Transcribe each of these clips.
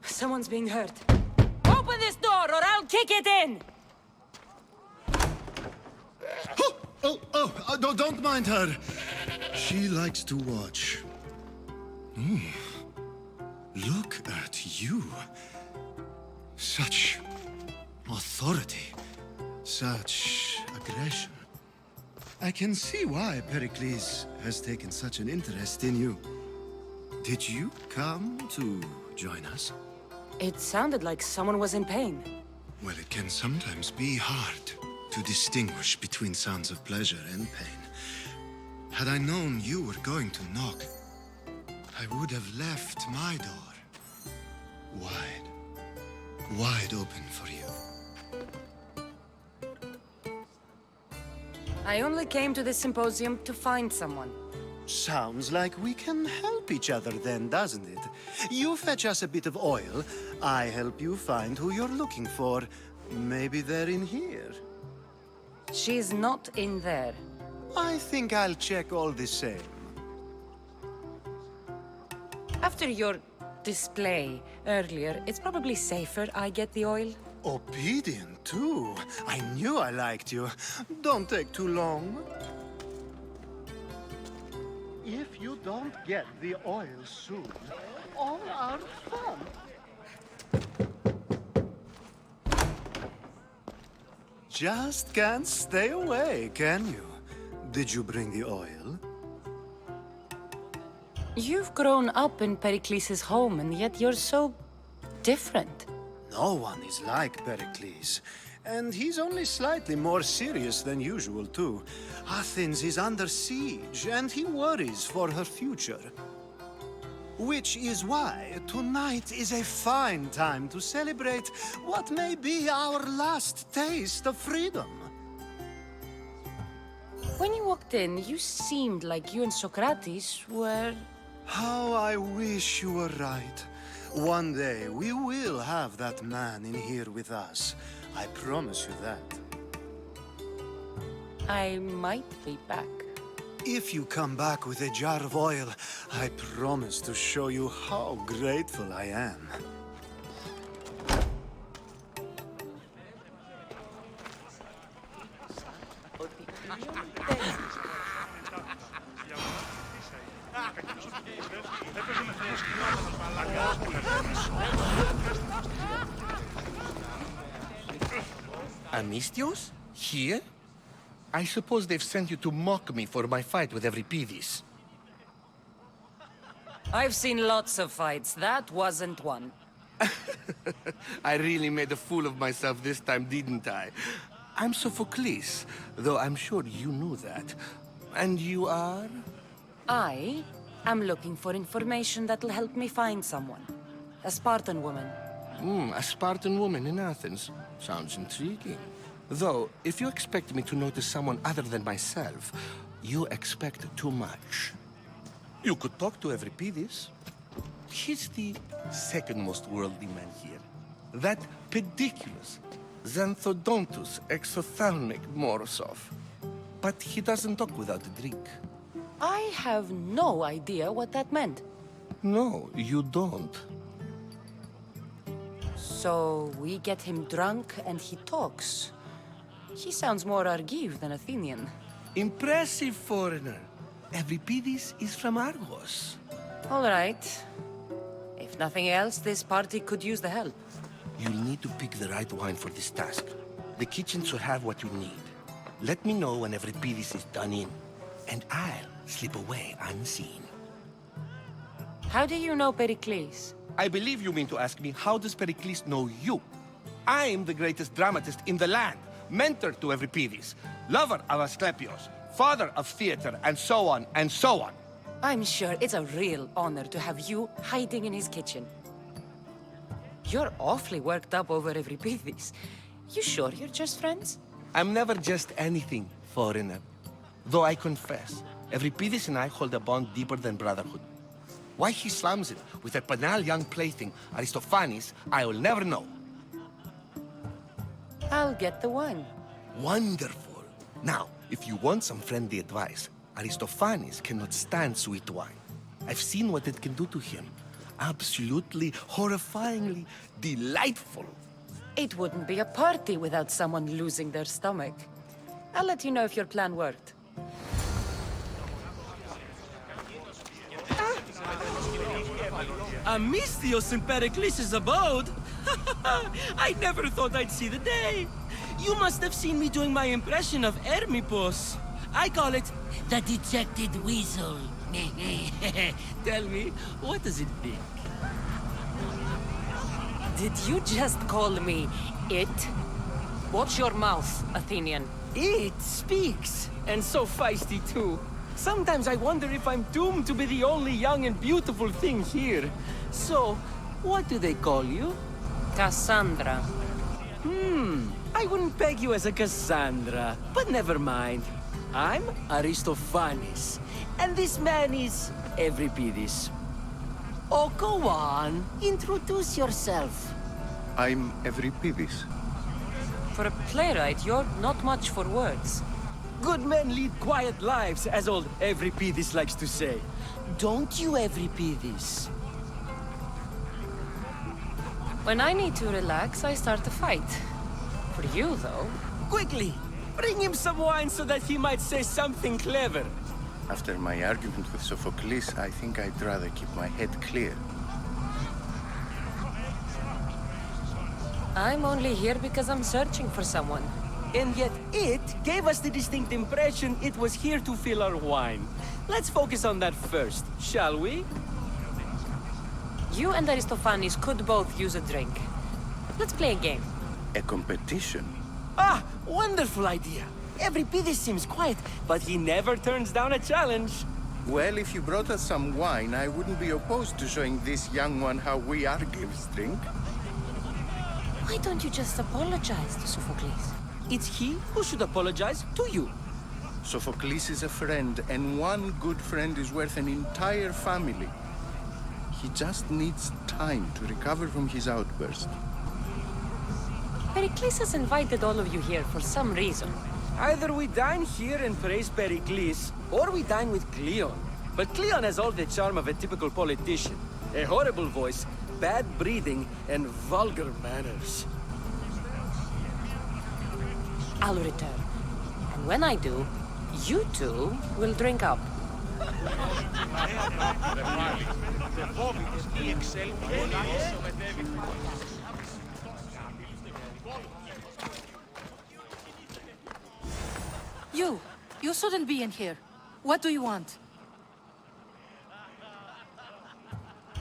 Someone's being hurt. Open this door or I'll kick it in! Don't mind her. She likes to watch. Look at you. Such authority. Such aggression. I can see why Pericles has taken such an interest in you. Did you come to join us? It sounded like someone was in pain. Well, it can sometimes be hard to distinguish between sounds of pleasure and pain. Had I known you were going to knock, I would have left my door wide open for you. I only came to this symposium to find someone. Sounds like we can help each other then, doesn't it? You fetch us a bit of oil, I help you find who you're looking for. Maybe they're in here. She's not in there. I think I'll check all the same. After your display earlier, it's probably safer I get the oil. Obedient, too. I knew I liked you. Don't take too long. If you don't get the oil soon, all our fun. Just can't stay away, can you? Did you bring the oil? You've grown up in Pericles' home, and yet you're so different. No one is like Pericles. And he's only slightly more serious than usual, too. Athens is under siege, and he worries for her future. Which is why tonight is a fine time to celebrate what may be our last taste of freedom. When you walked in, you seemed like you and Socrates were... How I wish you were right. One day we will have that man in here with us. I promise you that. I might be back. If you come back with a jar of oil, I promise to show you how grateful I am. Amistios? Here? I suppose they've sent you to mock me for my fight with Euripides. I've seen lots of fights. That wasn't one. I really made a fool of myself this time, didn't I? I'm Sophocles, though I'm sure you knew that. And you are? I am looking for information that'll help me find someone. A Spartan woman. A Spartan woman in Athens. Sounds intriguing. Though, if you expect me to notice someone other than myself, you expect too much. You could talk to Euripides. He's the second most worldly man here. That pediculous, xanthodontus exophthalmic Morosov. But he doesn't talk without a drink. I have no idea what that meant. No, you don't. So we get him drunk and he talks. He sounds more Argive than Athenian. Impressive foreigner. Euripides is from Argos. All right. If nothing else, this party could use the help. You'll need to pick the right wine for this task. The kitchen should have what you need. Let me know when Euripides is done in, and I'll slip away unseen. How do you know Pericles? I believe you mean to ask me, how does Pericles know you? I'm the greatest dramatist in the land, mentor to Euripides, lover of Asclepios, father of theater, and so on, and so on. I'm sure it's a real honor to have you hiding in his kitchen. You're awfully worked up over Euripides. You sure you're just friends? I'm never just anything, foreigner. Though I confess, Euripides and I hold a bond deeper than brotherhood. Why he slams it with that banal young plaything, Aristophanes, I will never know. I'll get the wine. Wonderful. Now, if you want some friendly advice, Aristophanes cannot stand sweet wine. I've seen what it can do to him. Absolutely, horrifyingly delightful. It wouldn't be a party without someone losing their stomach. I'll let you know if your plan worked. Amistios in Pericles' abode? I never thought I'd see the day. You must have seen me doing my impression of Hermipos. I call it the dejected weasel. Tell me, what does it think? Did you just call me it? Watch your mouth, Athenian. It speaks, and so feisty too. Sometimes I wonder if I'm doomed to be the only young and beautiful thing here. So, what do they call you? Cassandra. I wouldn't peg you as a Cassandra, but never mind. I'm Aristophanes, and this man is Euripides. Oh, go on. Introduce yourself. I'm Euripides. For a playwright, you're not much for words. Good men lead quiet lives, as old Euripides likes to say. Don't you, Euripides? When I need to relax, I start a fight. For you, though. Quickly, bring him some wine so that he might say something clever. After my argument with Sophocles, I think I'd rather keep my head clear. I'm only here because I'm searching for someone. And yet it gave us the distinct impression it was here to fill our wine. Let's focus on that first, shall we? You and Aristophanes could both use a drink. Let's play a game. A competition? Ah, wonderful idea. Euripides seems quiet, but he never turns down a challenge. Well, if you brought us some wine, I wouldn't be opposed to showing this young one how we Argives drink. Why don't you just apologize to Sophocles? It's he who should apologize to you. Sophocles is a friend, and one good friend is worth an entire family. He just needs time to recover from his outburst. Pericles has invited all of you here for some reason. Either we dine here and praise Pericles, or we dine with Cleon. But Cleon has all the charm of a typical politician. A horrible voice, bad breeding, and vulgar manners. I'll return. And when I do, you two will drink up. You shouldn't be in here. What do you want?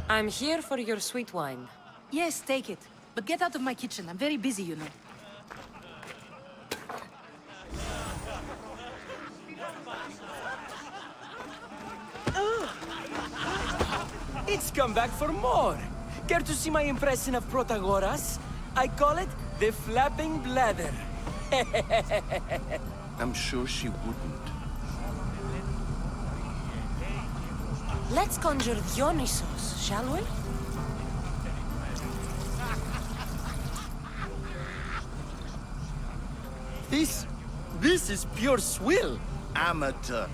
I'm here for your sweet wine. Yes, take it. But get out of my kitchen. I'm very busy, you know. It's come back for more. Care to see my impression of Protagoras? I call it the flapping bladder. I'm sure she wouldn't. Let's conjure Dionysos, shall we? This is pure swill. Amateur.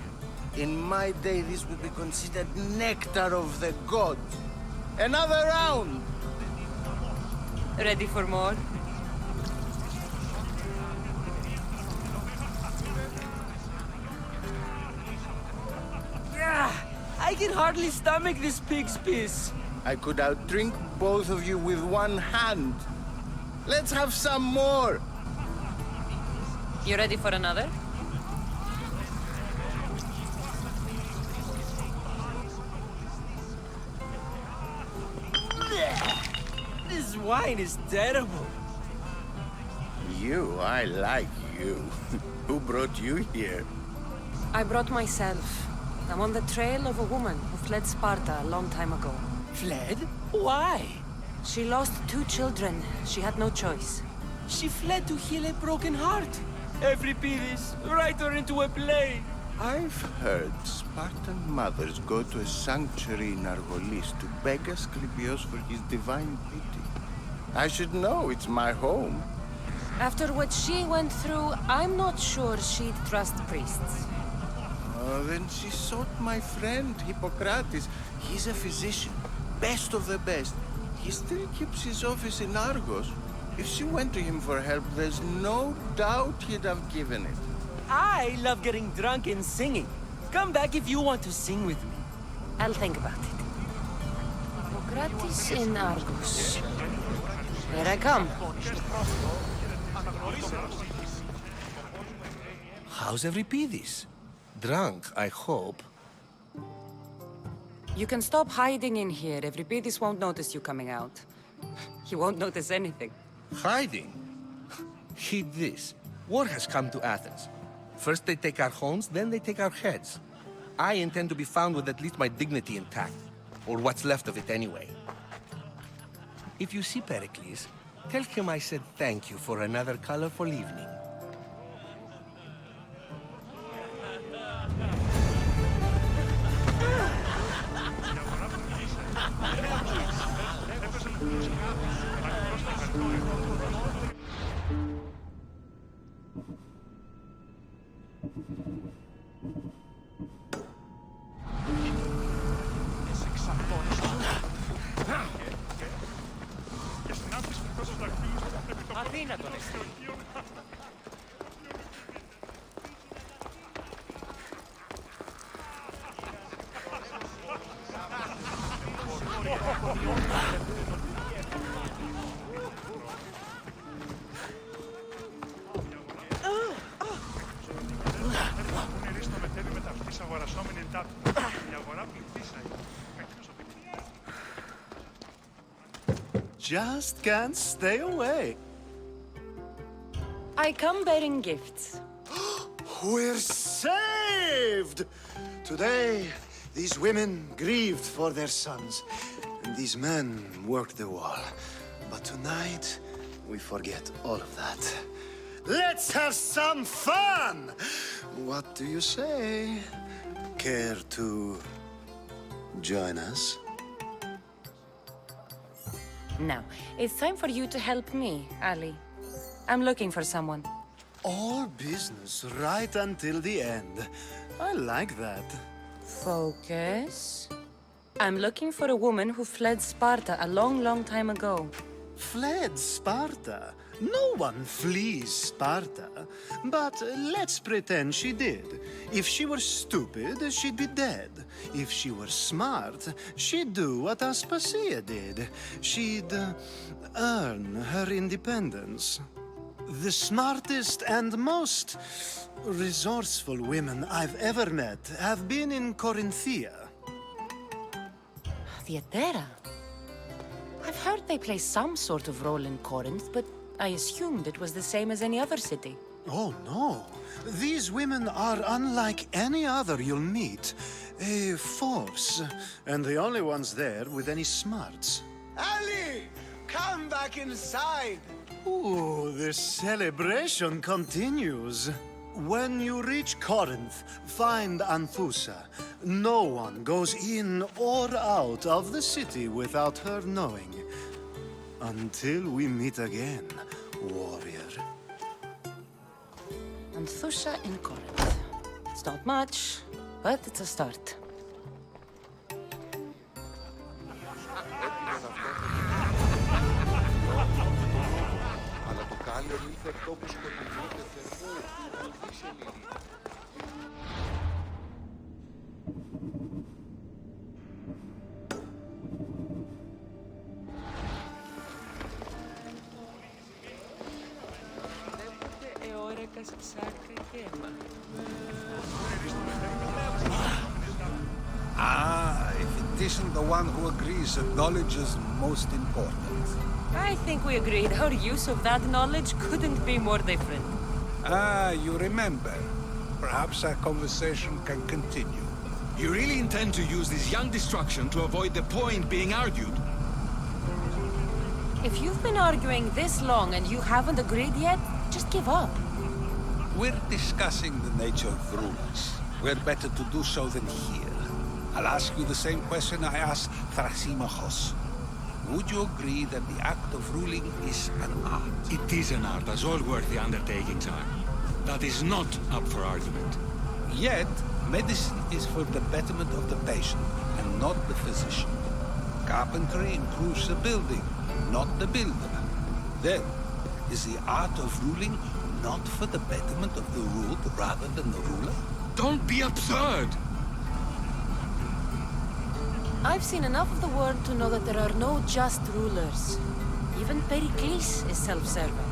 In my day, this would be considered nectar of the gods. Another round! Ready for more? Yeah, I can hardly stomach this pig's piss. I could outdrink both of you with one hand. Let's have some more! You ready for another? This wine is terrible. You, I like you. Who brought you here? I brought myself. I'm on the trail of a woman who fled Sparta a long time ago. Fled? Why? She lost 2 children. She had no choice. She fled to heal a broken heart. Euripides, write her into a play. I've heard Spartan mothers go to a sanctuary in Argolis to beg Asclepios for his divine pity. I should know, it's my home. After what she went through, I'm not sure she'd trust priests. Then she sought my friend, Hippocrates. He's a physician, best of the best. He still keeps his office in Argos. If she went to him for help, there's no doubt he'd have given it. I love getting drunk and singing. Come back if you want to sing with me. I'll think about it. Hippocrates in Argos. Here I come. How's Euripides? Drunk, I hope. You can stop hiding in here. Euripides won't notice you coming out. He won't notice anything. Hiding? Heed this. War has come to Athens. First they take our homes, then they take our heads. I intend to be found with at least my dignity intact. Or what's left of it anyway. If you see Pericles, tell him I said thank you for another colorful evening. Αθήνα τον εσύ. Just can't stay away. I come bearing gifts. We're saved! Today, these women grieved for their sons, and these men worked the wall. But tonight, we forget all of that. Let's have some fun! What do you say? Care to join us? Now, it's time for you to help me, Ali. I'm looking for someone. All business right until the end. I like that. Focus. I'm looking for a woman who fled Sparta a long, long time ago. Fled Sparta? No one flees Sparta. But let's pretend she did. If she were stupid, she'd be dead. If she were smart, she'd do what Aspasia did. She'd earn her independence. The smartest and most resourceful women I've ever met have been in Corinthia. Theatera? I've heard they play some sort of role in Corinth, but I assumed it was the same as any other city. Oh, no. These women are unlike any other you'll meet. A force, and the only ones there with any smarts. Ali! Come back inside! Ooh, the celebration continues. When you reach Corinth, find Anthusa. No one goes in or out of the city without her knowing. Until we meet again, warrior. Anthusa in Corinth. It's not much, but it's a start. Αλλά το κάλιο ήλθε εκτό που σκοτεινείται θερμό να λύσει ελληνική. Ah, if it isn't the one who agrees that knowledge is most important. I think we agreed our use of that knowledge couldn't be more different. Ah, you remember. Perhaps our conversation can continue. You really intend to use this young destruction to avoid the point being argued? If you've been arguing this long and you haven't agreed yet, just give up. We're discussing the nature of rules. We're better to do so than here. I'll ask you the same question I asked Thrasymachos. would you agree that the act of ruling is an art? It is an art, as all worthy undertakings are. That is not up for argument. Yet, medicine is for the betterment of the patient and not the physician. Carpentry improves the building, not the builder. Then, is the art of ruling not for the betterment of the ruled rather than the ruler? Don't be absurd! I've seen enough of the world to know that there are no just rulers. Even Pericles is self-serving.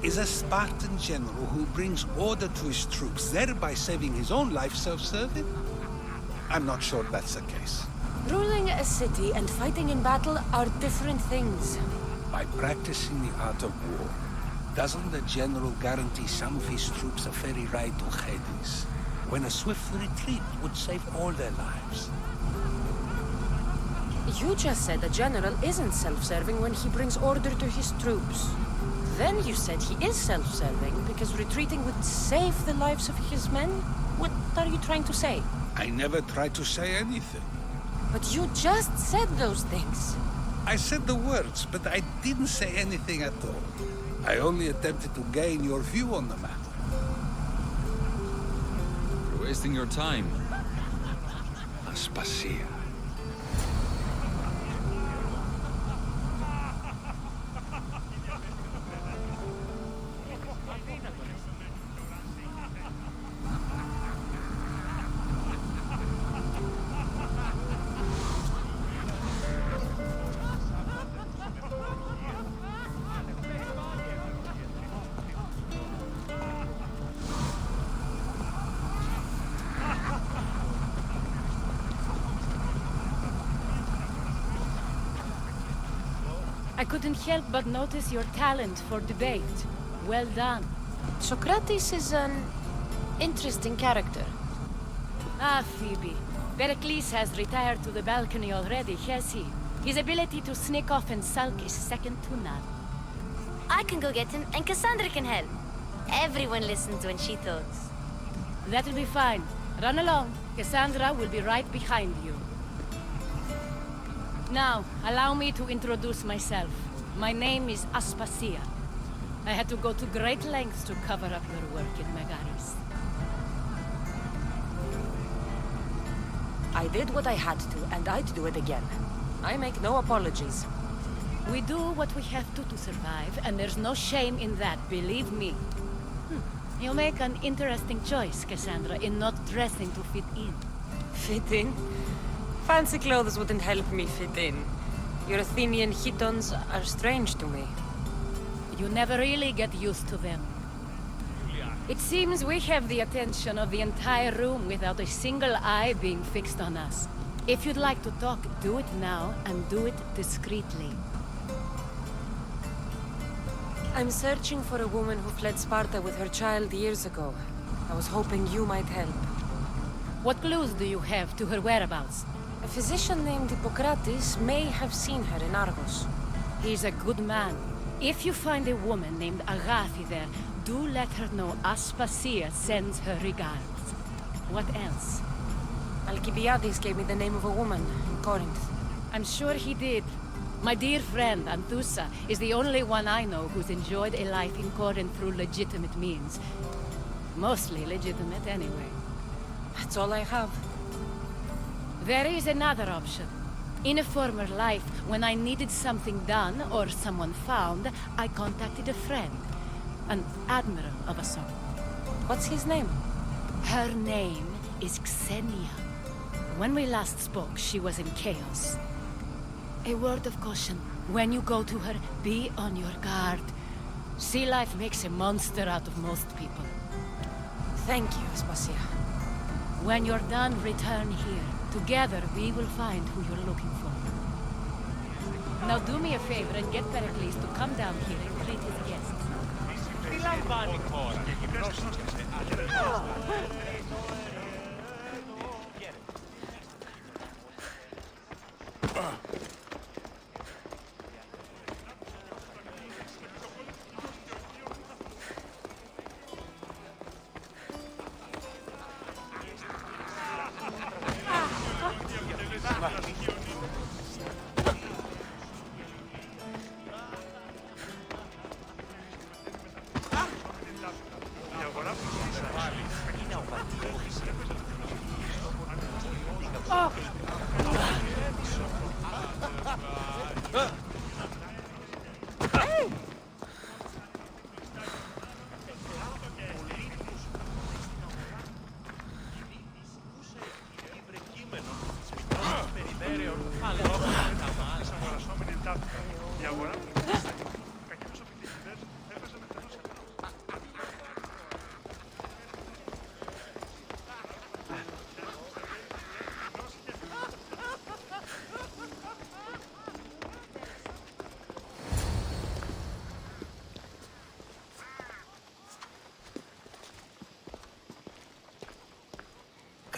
Is a Spartan general who brings order to his troops, thereby saving his own life, self-serving? I'm not sure that's the case. Ruling a city and fighting in battle are different things. By practicing the art of war, doesn't the general guarantee some of his troops a ferry ride to Hades, when a swift retreat would save all their lives? You just said a general isn't self-serving when he brings order to his troops. Then you said he is self-serving because retreating would save the lives of his men? What are you trying to say? I never tried to say anything. But you just said those things. I said the words, but I didn't say anything at all. I only attempted to gain your view on the matter. You're wasting your time. Aspasia. I couldn't help but notice your talent for debate. Well done. Socrates is an interesting character. Ah, Phoebe. Pericles has retired to the balcony already, has he? His ability to sneak off and sulk is second to none. I can go get him, and Cassandra can help. Everyone listens when she talks. That'll be fine. Run along. Cassandra will be right behind you. Now, allow me to introduce myself. My name is Aspasia. I had to go to great lengths to cover up your work in Megaris. I did what I had to, and I'd do it again. I make no apologies. We do what we have to survive, and there's no shame in that, believe me. You make an interesting choice, Cassandra, in not dressing to fit in. Fit in? Fancy clothes wouldn't help me fit in. Your Athenian chitons are strange to me. You never really get used to them. It seems we have the attention of the entire room without a single eye being fixed on us. If you'd like to talk, do it now, and do it discreetly. I'm searching for a woman who fled Sparta with her child years ago. I was hoping you might help. What clues do you have to her whereabouts? A physician named Hippocrates may have seen her in Argos. He's a good man. If you find a woman named Agathi there, do let her know Aspasia sends her regards. What else? Alcibiades gave me the name of a woman in Corinth. I'm sure he did. My dear friend, Anthusa, is the only one I know who's enjoyed a life in Corinth through legitimate means. Mostly legitimate, anyway. That's all I have. There is another option. In a former life, when I needed something done or someone found, I contacted a friend. An admiral of a sort. What's his name? Her name is Xenia. When we last spoke, she was in chaos. A word of caution. When you go to her, be on your guard. Sea life makes a monster out of most people. Thank you, Aspasia. When you're done, return here. Together, we will find who you're looking for. Now do me a favor and get Pericles to come down here and greet his guests.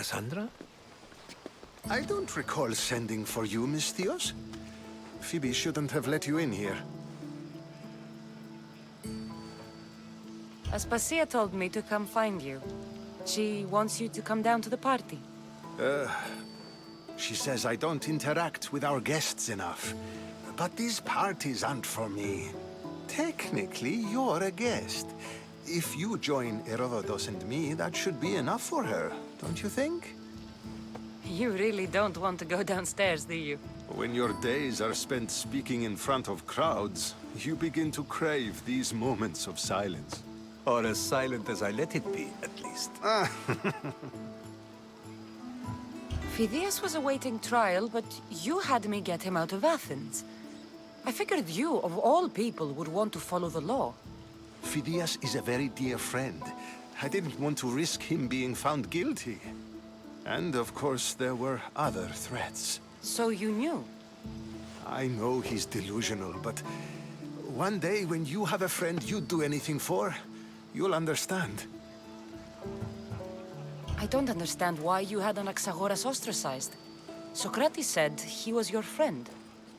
Cassandra? I don't recall sending for you, Miss Theos. Phoebe shouldn't have let you in here. Aspasia told me to come find you. She wants you to come down to the party. She says I don't interact with our guests enough. But these parties aren't for me. Technically, you're a guest. If you join Herodotus and me, that should be enough for her, don't you think? You really don't want to go downstairs, do you? When your days are spent speaking in front of crowds, you begin to crave these moments of silence. Or as silent as I let it be, at least. Phidias was awaiting trial, but you had me get him out of Athens. I figured you, of all people, would want to follow the law. Phidias is a very dear friend. I didn't want to risk him being found guilty. And of course, there were other threats. So you knew? I know he's delusional, but one day when you have a friend you'd do anything for, you'll understand. I don't understand why you had Anaxagoras ostracized. Socrates said he was your friend.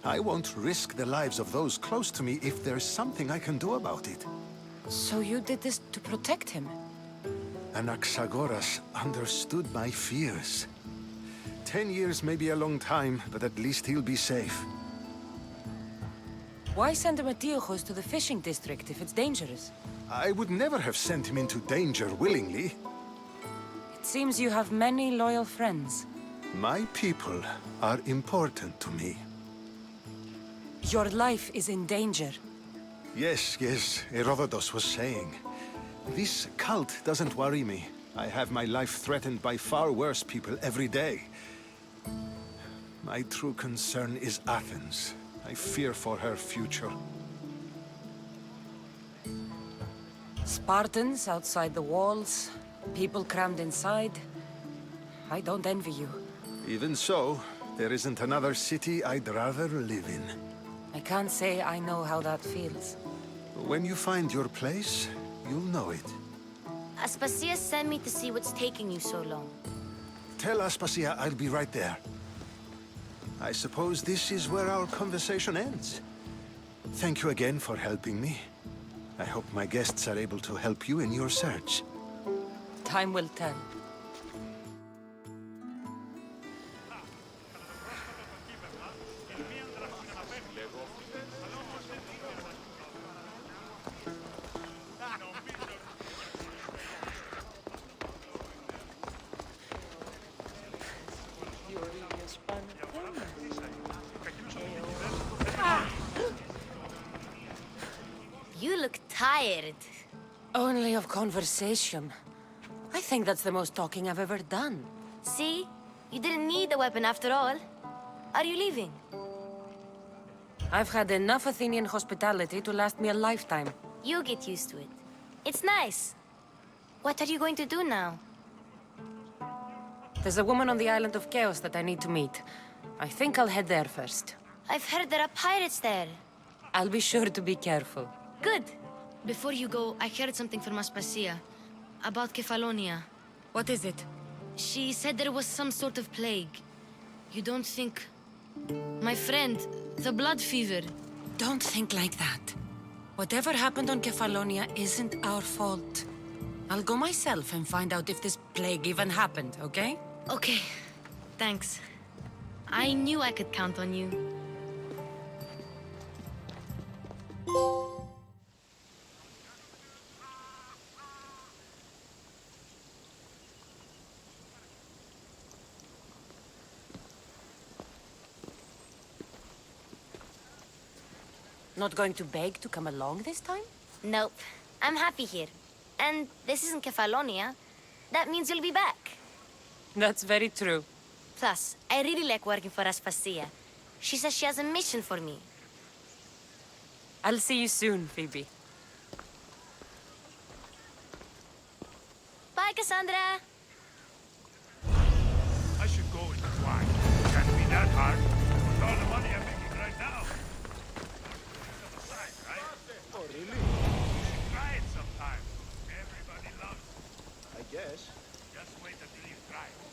I won't risk the lives of those close to me if there's something I can do about it. So you did this to protect him? Anaxagoras understood my fears. 10 years may be a long time, but at least he'll be safe. Why send Emetiochos to the fishing district if it's dangerous? I would never have sent him into danger willingly. It seems you have many loyal friends. My people are important to me. Your life is in danger. Yes, Herodotus was saying. This cult doesn't worry me. I have my life threatened by far worse people every day. My true concern is Athens. I fear for her future. Spartans outside the walls, people crammed inside. I don't envy you. Even so, there isn't another city I'd rather live in. I can't say I know how that feels. When you find your place, you'll know it. Aspasia sent me to see what's taking you so long. Tell Aspasia I'll be right there. I suppose this is where our conversation ends. Thank you again for helping me. I hope my guests are able to help you in your search. Time will tell. You look tired. Only of conversation. I think that's the most talking I've ever done. See? You didn't need the weapon after all. Are you leaving? I've had enough Athenian hospitality to last me a lifetime. You get used to it. It's nice. What are you going to do now? There's a woman on the island of Chaos that I need to meet. I think I'll head there first. I've heard there are pirates there. I'll be sure to be careful. Good. Before you go, I heard something from Aspasia. About Kefalonia. What is it? She said there was some sort of plague. You don't think... My friend, the blood fever. Don't think like that. Whatever happened on Kefalonia isn't our fault. I'll go myself and find out if this plague even happened, okay? Okay. Thanks. I knew I could count on you. Not going to beg to come along this time? Nope. I'm happy here. And this isn't Kefalonia. That means you'll be back. That's very true. Plus, I really like working for Aspasia. She says she has a mission for me. I'll see you soon, Phoebe. Bye, Cassandra! I should go and try. Can't be that hard. With all the money I'm making right now. Right? Oh, really? You should try it sometime. Everybody loves it. I guess. Just wait until you try it.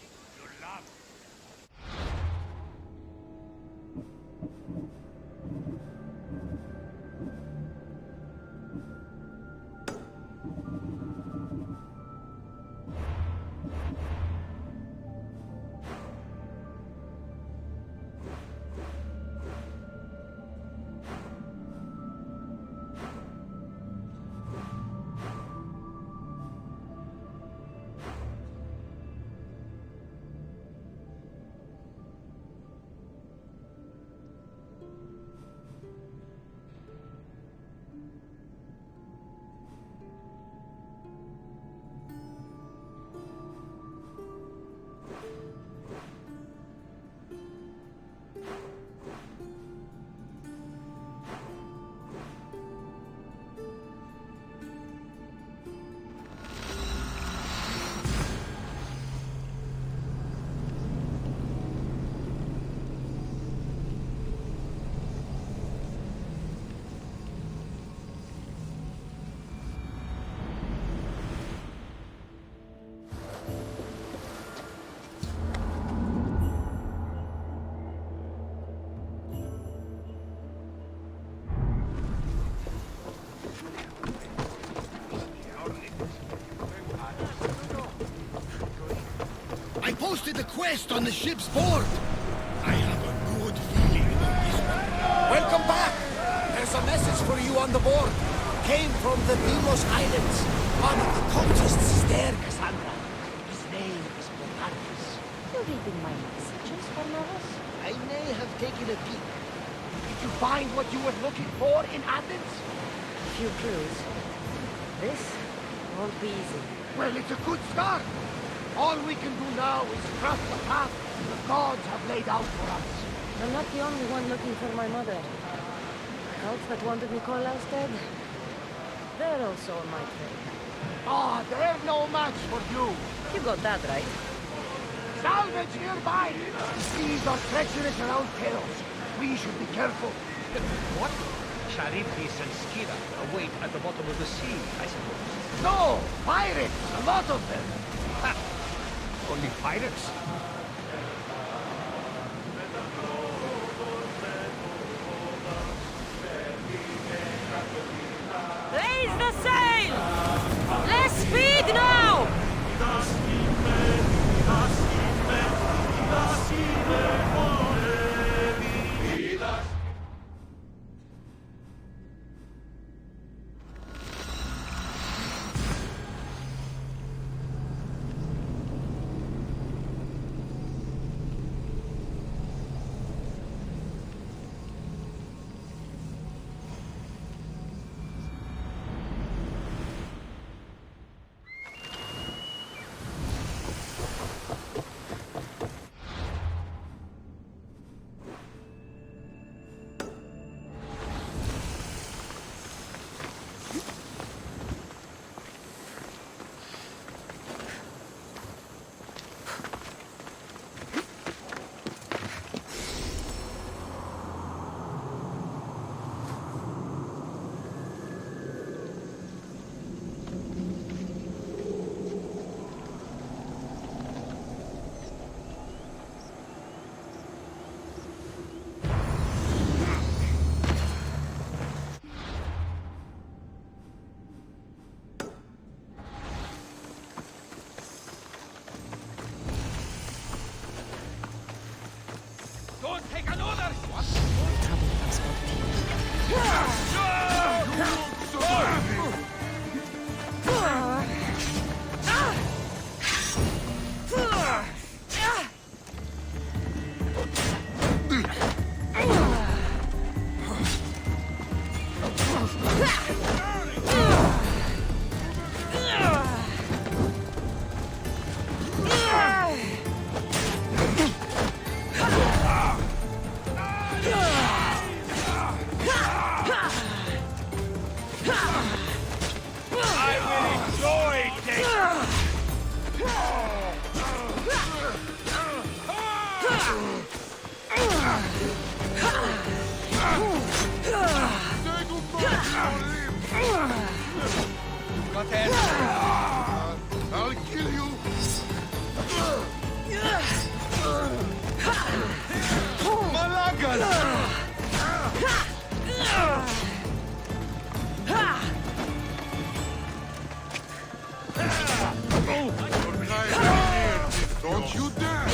posted a quest on the ship's board. I have a good feeling about this one. Welcome back. There's a message for you on the board. Came from the Deimos Islands. One of the cultists is there, Cassandra. His name is Bogartis. You reading my messages, Barnabas? I may have taken a peek. Did you find what you were looking for in Athens? Few clues. This won't be easy. Well, it's a good start. All we can do now is trust the path the gods have laid out for us. I'm not the only one looking for my mother. Cults that wanted Nikolaus dead, they're also on my trail. Ah, they're no match for you. You got that right. Salvage nearby! These are treacherous around Chaos. We should be careful. What? Charybdis and Skira await at the bottom of the sea, I suppose. No! Pirates! A lot of them! Ha! Only pirates? Raise the sail! Less speed now! I'll kill you. Don't you dare!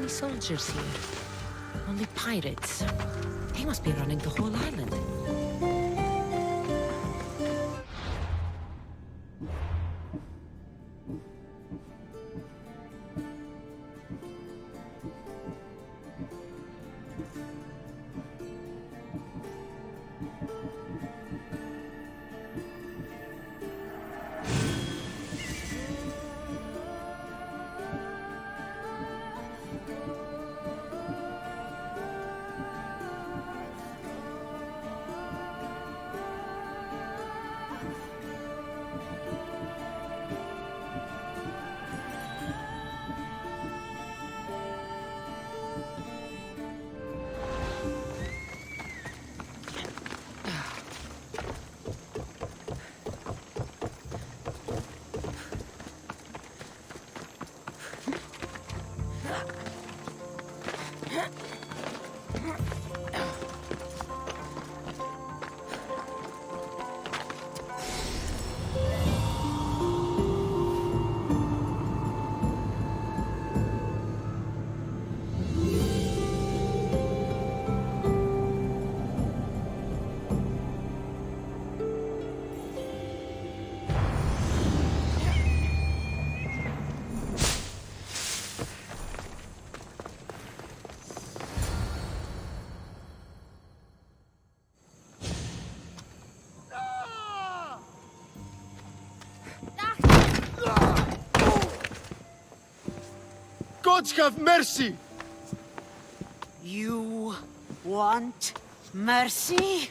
Soldiers here. Only pirates. They must be running the whole island. Gods have mercy! You want mercy?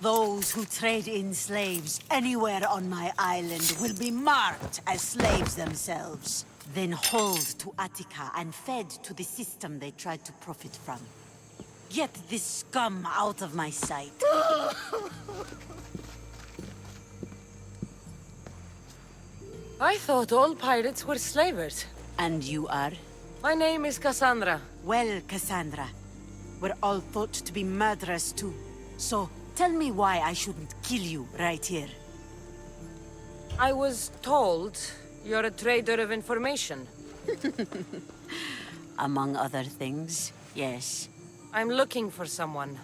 Those who trade in slaves anywhere on my island will be marked as slaves themselves, then hauled to Attica and fed to the system they tried to profit from. Get this scum out of my sight. I thought all pirates were slavers. And you are? My name is Cassandra. Well, Cassandra, we're all thought to be murderers too. So, tell me why I shouldn't kill you right here. I was told you're a trader of information. Among other things, yes. I'm looking for someone.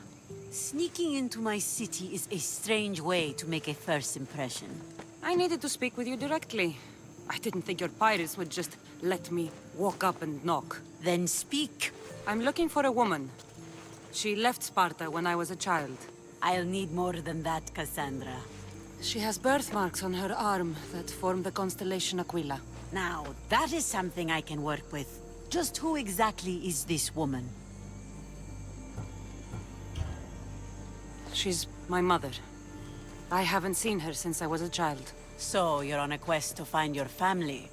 Sneaking into my city is a strange way to make a first impression. I needed to speak with you directly. I didn't think your pirates would just let me walk up and knock. Then speak. I'm looking for a woman. She left Sparta when I was a child. I'll need more than that, Cassandra. She has birthmarks on her arm that form the constellation Aquila. Now, that is something I can work with. Just who exactly is this woman? She's my mother. I haven't seen her since I was a child. So, you're on a quest to find your family?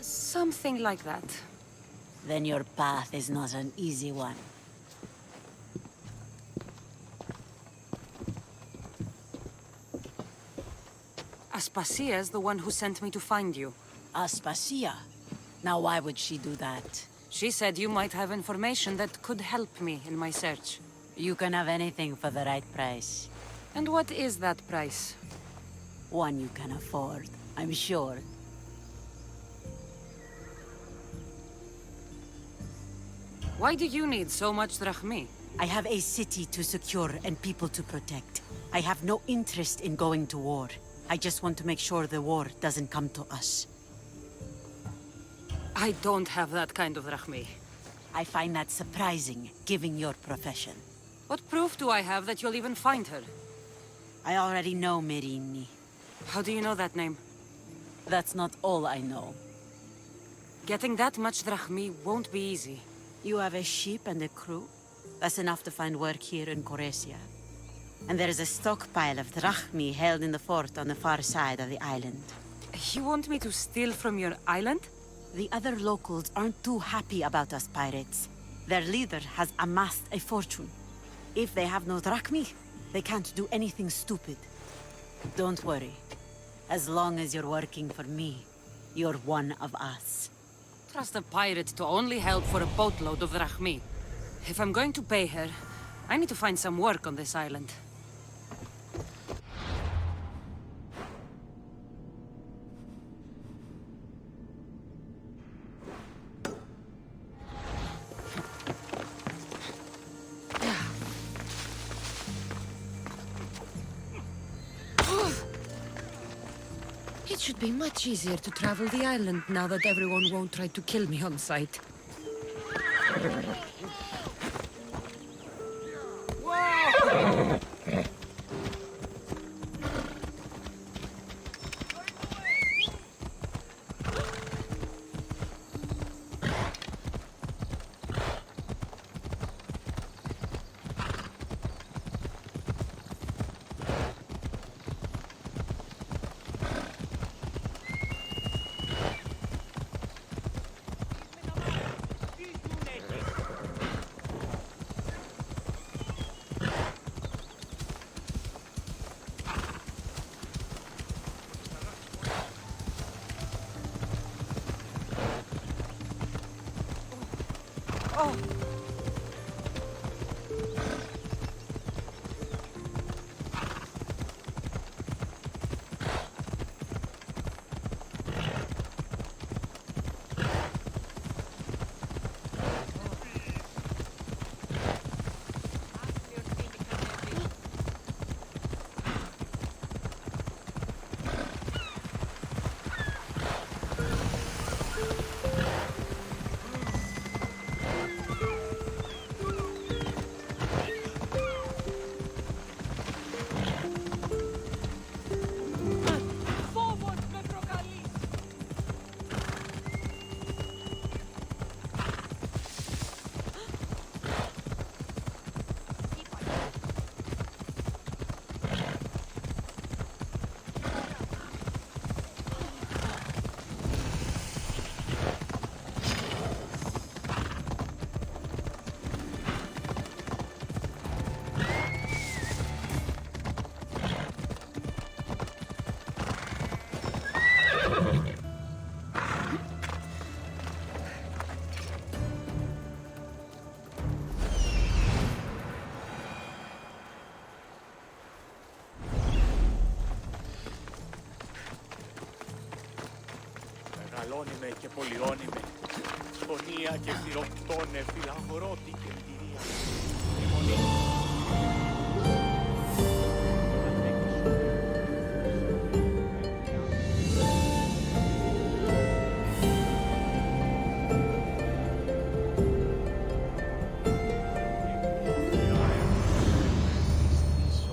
Something like that. Then your path is not an easy one. Aspasia's the one who sent me to find you. Aspasia? Now why would she do that? She said you might have information that could help me in my search. You can have anything for the right price. And what is that price? One you can afford, I'm sure. Why do you need so much drachmi? I have a city to secure and people to protect. I have no interest in going to war. I just want to make sure the war doesn't come to us. I don't have that kind of drachmi. I find that surprising, given your profession. What proof do I have that you'll even find her? I already know Merini. How do you know that name? That's not all I know. Getting that much drachmi won't be easy. You have a ship and a crew? That's enough to find work here in Koresia. And there is a stockpile of drachmi held in the fort on the far side of the island. You want me to steal from your island? The other locals aren't too happy about us pirates. Their leader has amassed a fortune. If they have no drachmi, they can't do anything stupid. Don't worry. As long as you're working for me, you're one of us. Trust a pirate to only help for a boatload of drachmi. If I'm going to pay her, I need to find some work on this island. It should be much easier to travel the island now that everyone won't try to kill me on sight. Whoa! Oh! Μεγαλώνει και πολιώνει με. Σπονία και θηροκτώνε, φιλαγορώτη και εμπειρία. Μονή.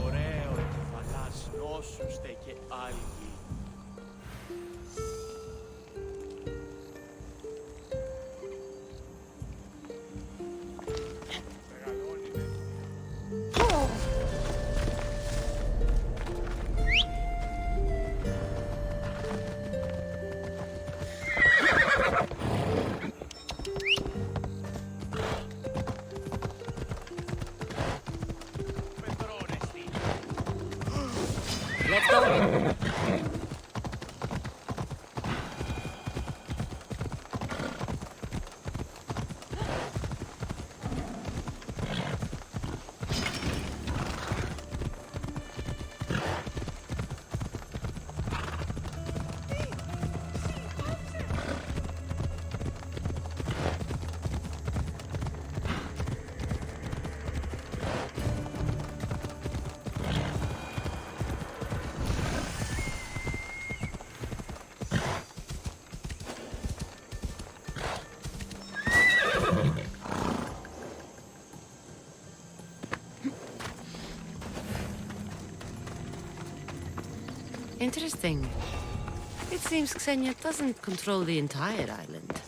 Ωραίο, κεφαλάς νόσου στεκέ. Interesting. It seems Xenia doesn't control the entire island.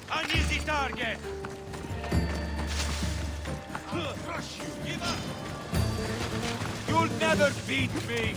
An easy target! Crush you! Give up! You'll never beat me!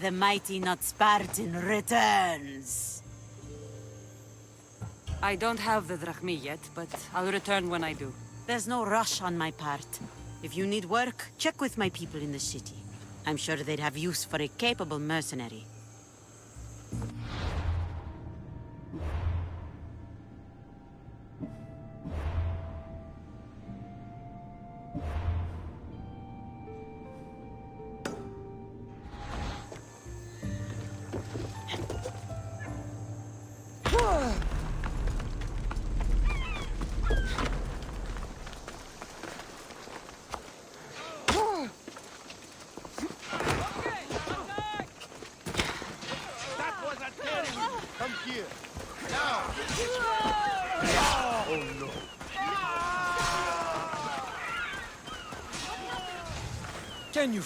The mighty not Spartan returns. I don't have the drachmi yet, but I'll return when I do. There's no rush on my part. If you need work, check with my people in the city. I'm sure they'd have use for a capable mercenary. Can you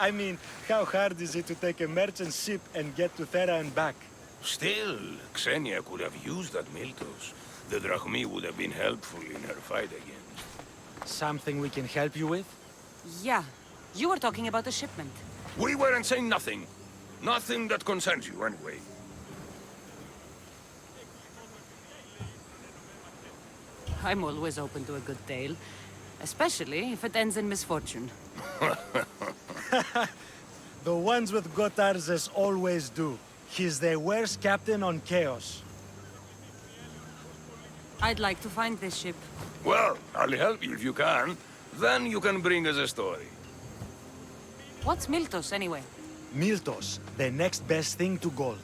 I mean, how hard is it to take a merchant ship and get to Thera and back? Still, Xenia could have used that Miltos. The drachmi would have been helpful in her fight against. Something we can help you with? Yeah. You were talking about a shipment. We weren't saying nothing. Nothing that concerns you, anyway. I'm always open to a good tale. Especially if it ends in misfortune. The ones with Gotarzes always do. He's the worst captain on Chaos. I'd like to find this ship. Well, I'll help you if you can. Then you can bring us a story. What's Miltos, anyway? Miltos, the next best thing to gold.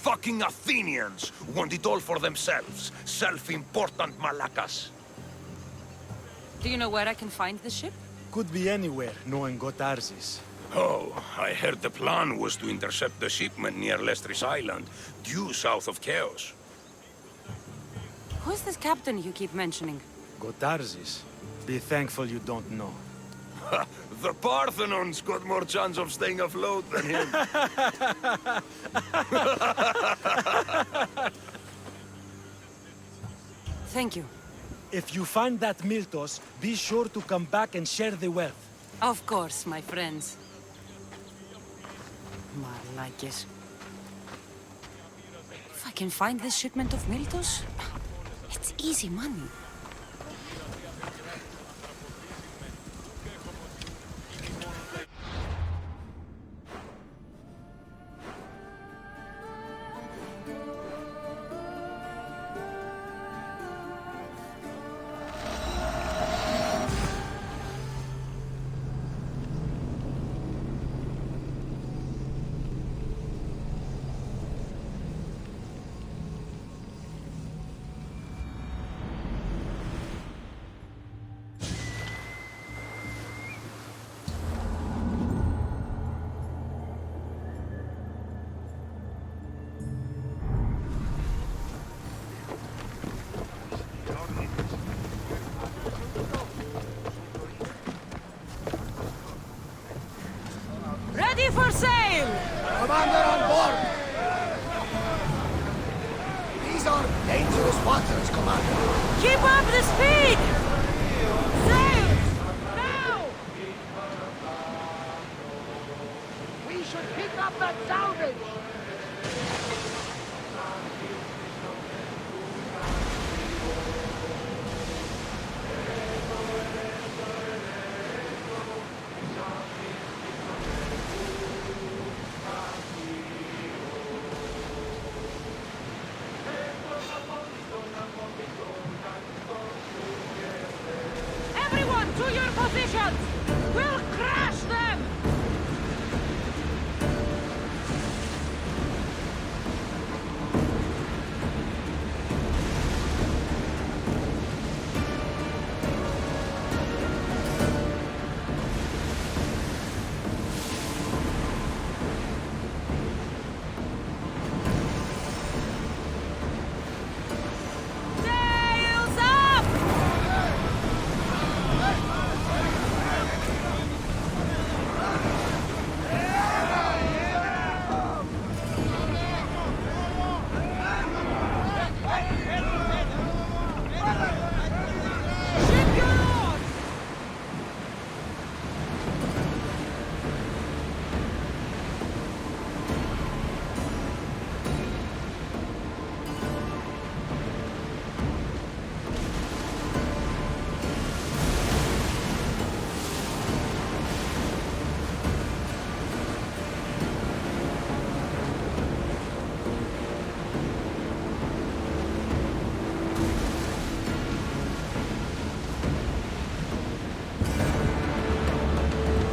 Fucking Athenians want it all for themselves. Self-important malacas. Do you know where I can find the ship? Could be anywhere, knowing Gotarzes. Oh, I heard the plan was to intercept the shipment near Lestris Island, due south of Chaos. Who's this captain you keep mentioning? Gotarzis. Be thankful you don't know. The Parthenon's got more chance of staying afloat than him. Thank you. If you find that Miltos, be sure to come back and share the wealth. Of course, my friends. Malakis. If I can find this shipment of Miltos, it's easy money. Ready for sail! Commander on board! These are dangerous waters, Commander. Keep up the speed! Sail! Now! We should pick up that salvage! Everyone to your positions! We'll crash them! Sails up!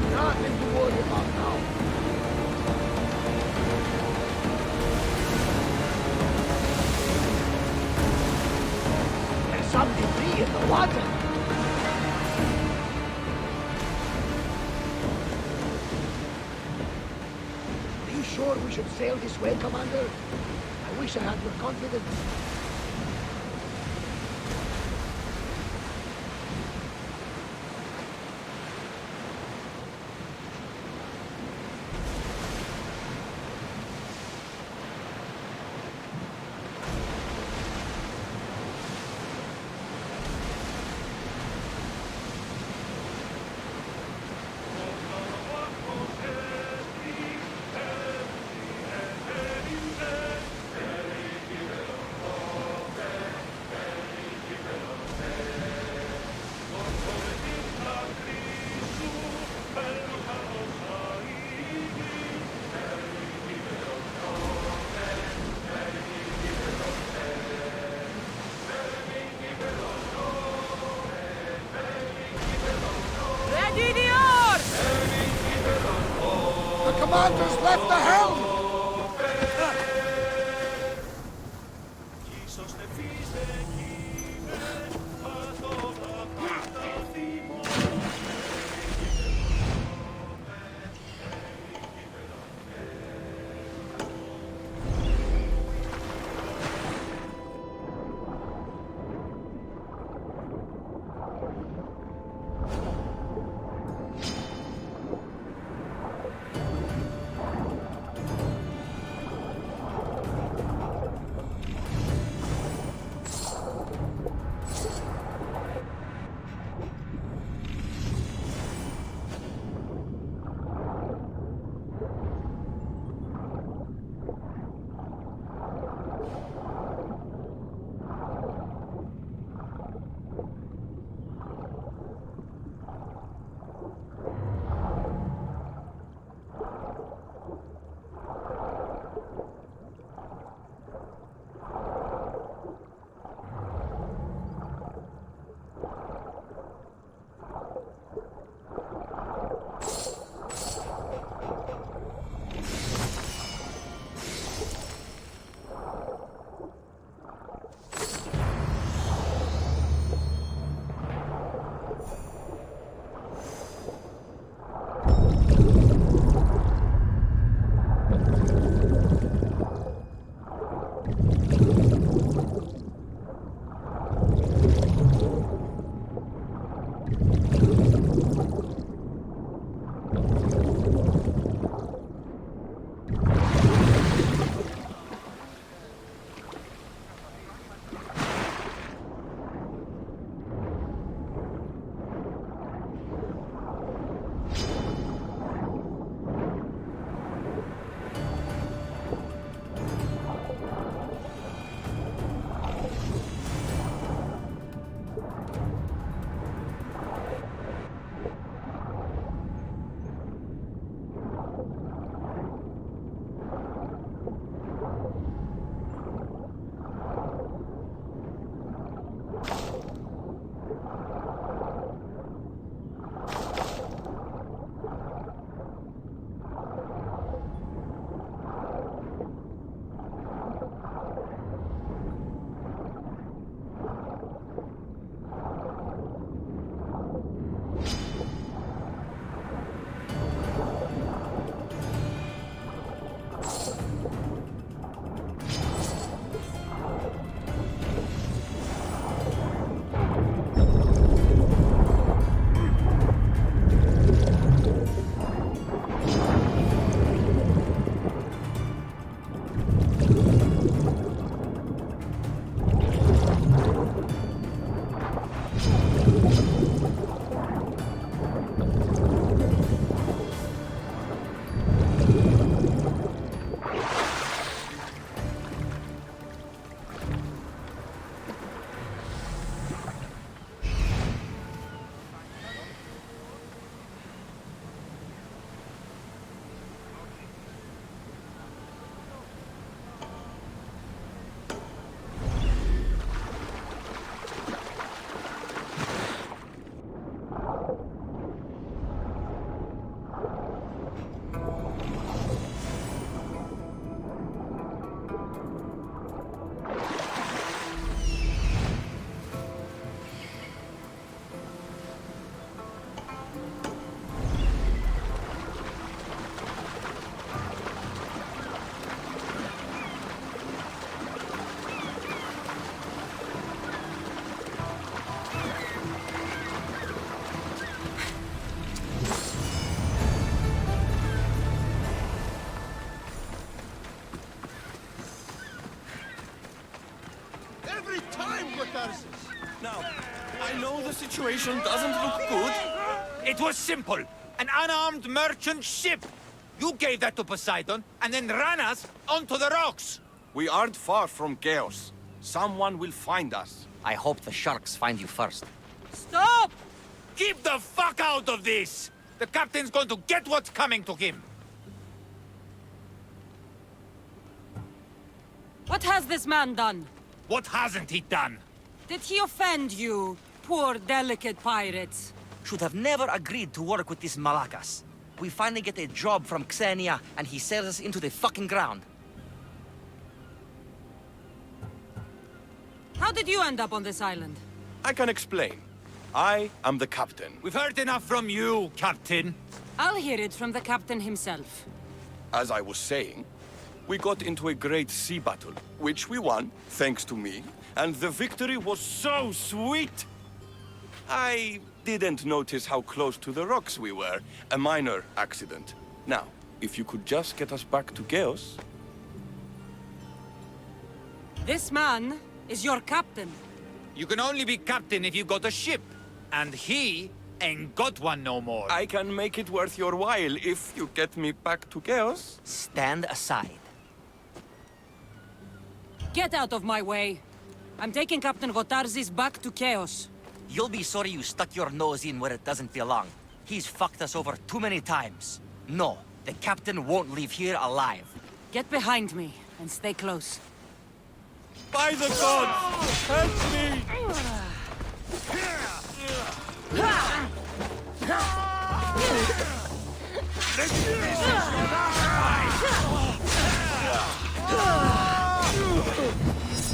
Nothing to worry about now. There's some debris in the water. Are you sure we should sail this way, Commander? I wish I had your confidence. Ready the oars! The commander's left the helm! know the situation doesn't look good. It was simple. An unarmed merchant ship. You gave that to Poseidon, and then ran us onto the rocks. We aren't far from chaos. Someone will find us. I hope the sharks find you first. Stop! Keep the fuck out of this! The captain's going to get what's coming to him. What has this man done? What hasn't he done? Did he offend you, poor delicate pirates? Should have never agreed to work with this Malakas. We finally get a job from Xenia, and he sells us into the fucking ground. How did you end up on this island? I can explain. I am the captain. We've heard enough from you, Captain. I'll hear it from the captain himself. As I was saying, we got into a great sea battle, which we won, thanks to me, and the victory was so sweet! I didn't notice how close to the rocks we were. A minor accident. Now, if you could just get us back to Chaos... This man is your captain. You can only be captain if you got a ship. And he ain't got one no more. I can make it worth your while if you get me back to Chaos. Stand aside. Get out of my way. I'm taking Captain Gotarzis back to Chaos. You'll be sorry you stuck your nose in where it doesn't belong. He's fucked us over too many times. No, the captain won't leave here alive. Get behind me and stay close. By the gods! Help me!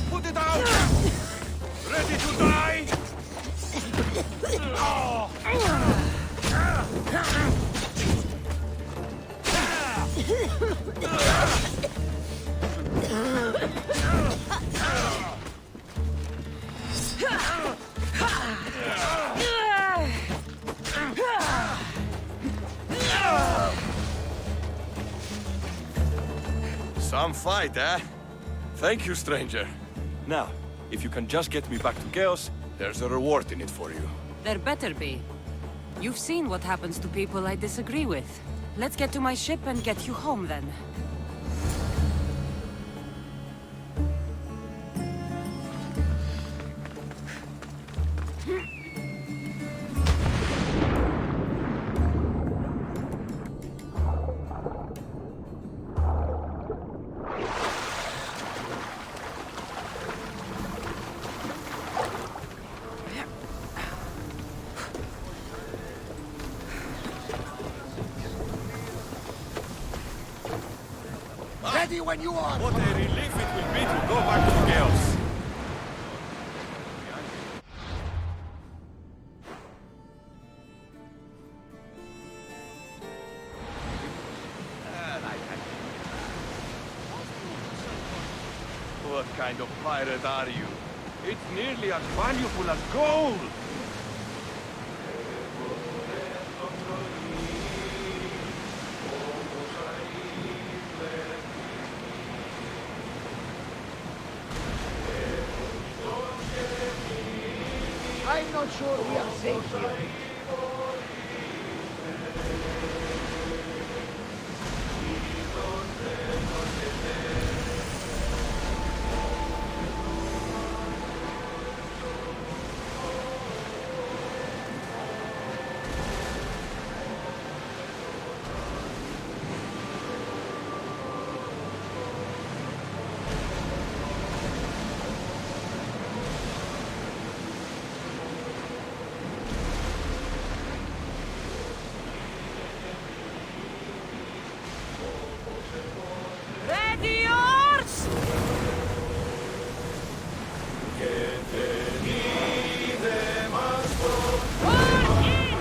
Put it out! Ready to die? Some fight, eh? Thank you, stranger. Now, if you can just get me back to Chaos, there's a reward in it for you. There better be. You've seen what happens to people I disagree with. Let's get to my ship and get you home then. Ready when you are! What a relief it will be to go back to Chaos. What kind of pirate are you? It's nearly as valuable as gold! I'm not sure we are safe here. Ready yours! Port in!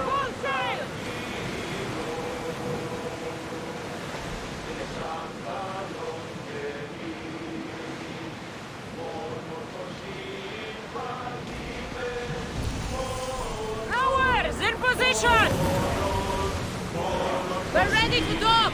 Full sail! Ours in position! We're ready to dock!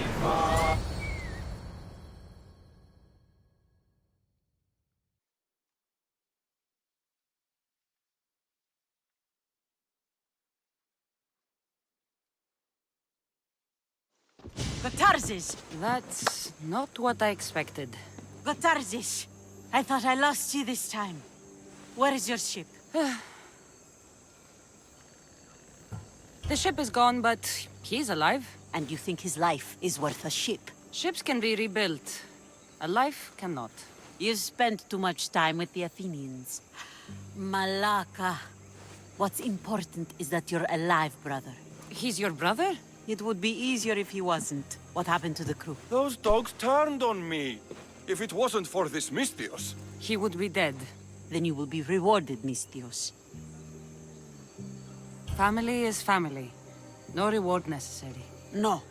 Gotarzes! That's not what I expected. Gotarzes! I thought I lost you this time. Where is your ship? The ship is gone, but he's alive. And you think his life is worth a ship? Ships can be rebuilt. A life cannot. You've spent too much time with the Athenians. Malaka. What's important is that you're alive, brother. He's your brother? It would be easier if he wasn't. What happened to the crew? Those dogs turned on me. If it wasn't for this Mystios. He would be dead. Then you will be rewarded, Mystios. Family is family. No reward necessary. No.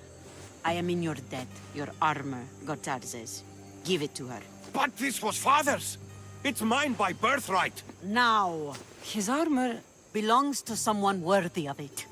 I am in your debt. Your armor, Gotarzes. Give it to her. But this was father's. It's mine by birthright. Now. His armor belongs to someone worthy of it.